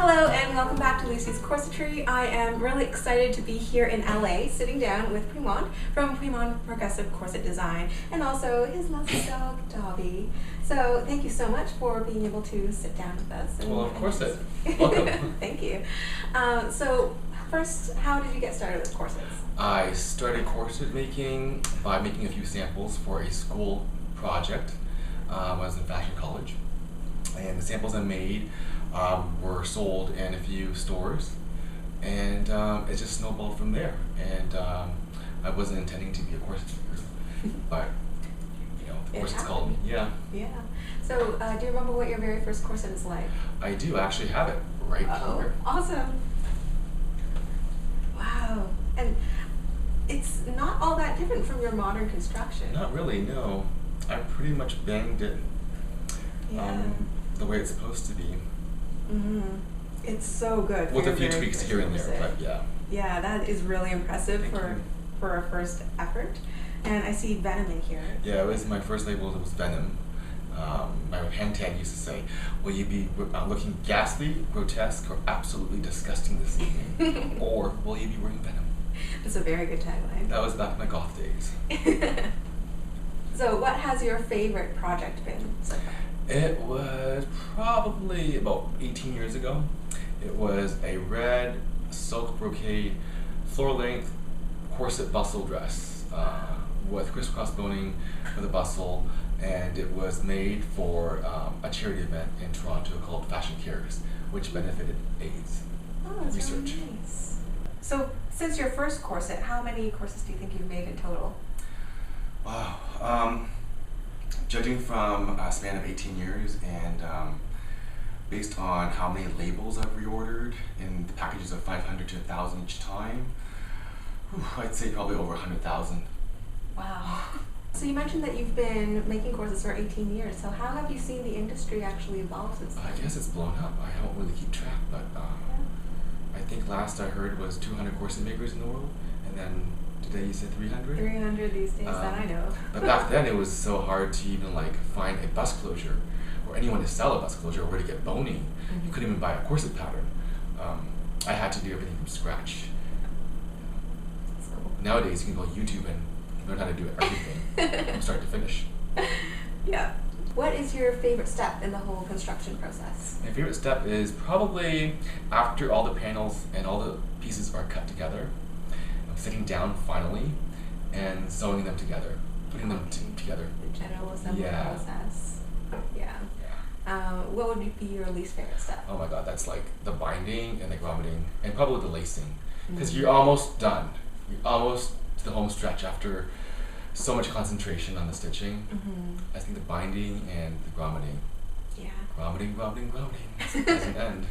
Hello and welcome back to Lucy's Corsetry. I am really excited to be here in LA sitting down with Puimond from Puimond Progressive Corset Design and also his lovely dog, Dobby. So thank you so much for being able to sit down with us. Well, of course. Welcome. Thank you. So first, how did you get started with corsets? I started corset making by making a few samples for a school project when I was in fashion college. And the samples I made were sold in a few stores, and it just snowballed from there. And I wasn't intending to be a corset maker, but the corsets called me. Yeah. Yeah. So do you remember what your very first corset is like? I do actually have it right here. Awesome. Wow. And it's not all that different from your modern construction. Not really, no. I pretty much banged it the way it's supposed to be. Mm-hmm. It's so good. With a few tweaks here and there, but yeah. Yeah, that is really impressive for a first effort. And I see Venom in here. Yeah, it was my first label. It was Venom. My hand tag used to say, "Will you be looking ghastly, grotesque, or absolutely disgusting this evening, or will you be wearing Venom?" That's a very good tagline. That was back in my goth days. So, what has your favorite project been so far? It was probably about 18 years ago. It was a red silk brocade floor-length corset bustle dress with crisscross boning for the bustle, and it was made for a charity event in Toronto called Fashion Cares, which benefited AIDS research. Really nice. So, since your first corset, how many corsets do you think you've made in total? Wow. Judging from a span of 18 years and based on how many labels I've reordered in the packages of 500 to 1,000 each time, I'd say probably over 100,000. Wow. So you mentioned that you've been making corsets for 18 years, so how have you seen the industry actually evolve since then? I guess it's blown up. I don't really keep track, but I think last I heard was 200 corset makers in the world, and then today you said 300? 300 these days that I know. But back then it was so hard to even find a bust closure or anyone to sell a bust closure or where to get boning. Mm-hmm. You couldn't even buy a corset pattern. I had to do everything from scratch. Cool. Nowadays you can go on YouTube and learn how to do everything from start to finish. Yeah. What is your favorite step in the whole construction process? My favorite step is probably after all the panels and all the pieces are cut together, sitting down finally and sewing them together, putting them together. The general assembly process. Yeah. What would be your least favorite step? Oh my god, that's like the binding and the grommeting and probably the lacing. Because you're almost done. You're almost to the home stretch after so much concentration on the stitching. I think the binding and the grommeting. Yeah. Grommeting. It doesn't end.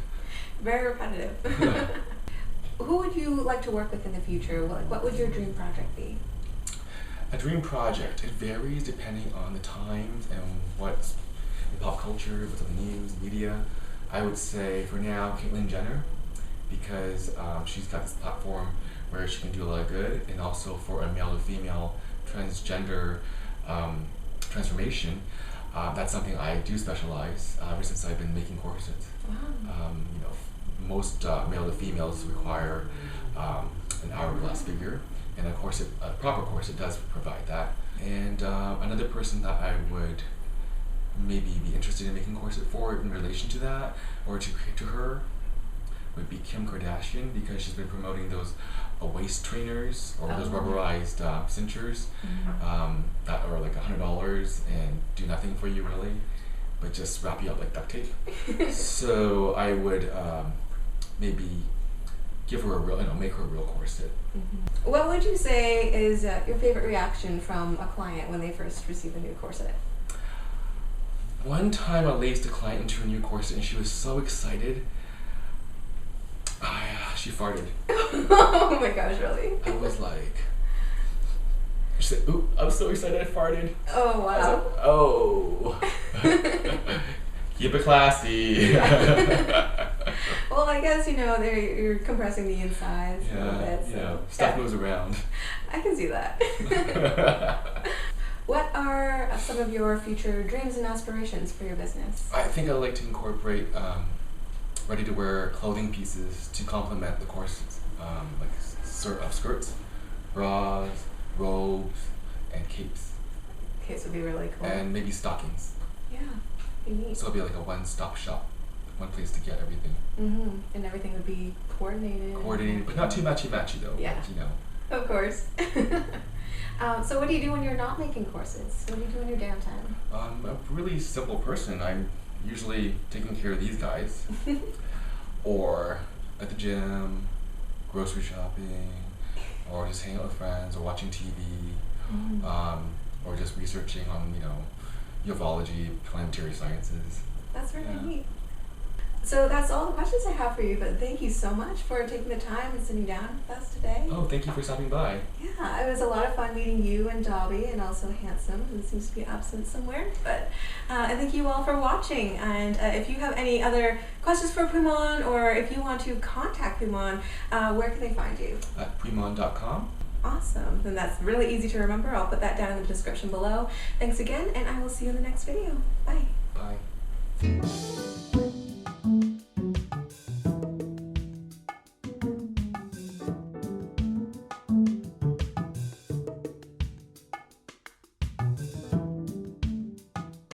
Very repetitive. Who would you like to work with in the future? What would your dream project be? A dream project, it varies depending on the times and what's in pop culture, what's in the news, media. I would say for now, Caitlyn Jenner, because she's got this platform where she can do a lot of good, and also for a male to female transgender transformation. That's something I do specialize ever since I've been making corsets. Wow. Most male to females require an hourglass figure, and a proper corset does provide that. And another person that I would maybe be interested in making corset for in relation to that, or to her, would be Kim Kardashian, because she's been promoting those waist trainers or those rubberized cinchers that are like $100 and do nothing for you really, but just wrap you up like duct tape. So I would maybe give her make her a real corset. What would you say is your favorite reaction from a client when they first receive a new corset? One time I laced a client into a new corset and she was so excited. She farted. Oh my gosh, really? I was like, she said, "Ooh, I'm so excited I farted." Oh wow. I was like, oh. Keep it classy. Well, I guess you're compressing the insides a little bit. So. Stuff moves around. I can see that. What are some of your future dreams and aspirations for your business? I think I'd like to incorporate ready-to-wear clothing pieces to complement the corsets, like skirts, bras, robes, and capes. Capes would be really cool. And maybe stockings. Yeah, be neat. So it'll be like a one-stop shop, one place to get everything. And everything would be coordinated. Coordinated, but not too matchy-matchy though. Yeah. But, you know. Of course. So what do you do when you're not making corsets? What do you do in your downtime? I'm a really simple person. I'm usually taking care of these guys, or at the gym, grocery shopping, or just hanging out with friends, or watching TV, or just researching on, you know, ufology, planetary sciences. That's really neat. So that's all the questions I have for you, but thank you so much for taking the time and sitting down with us today. Oh, thank you for stopping by. Yeah, it was a lot of fun meeting you and Dobby, and also Handsome, who seems to be absent somewhere. But and thank you all for watching. And if you have any other questions for Puimond, or if you want to contact Puimond, where can they find you? At puimond.com. Awesome. Then that's really easy to remember. I'll put that down in the description below. Thanks again, and I will see you in the next video. Bye. Bye.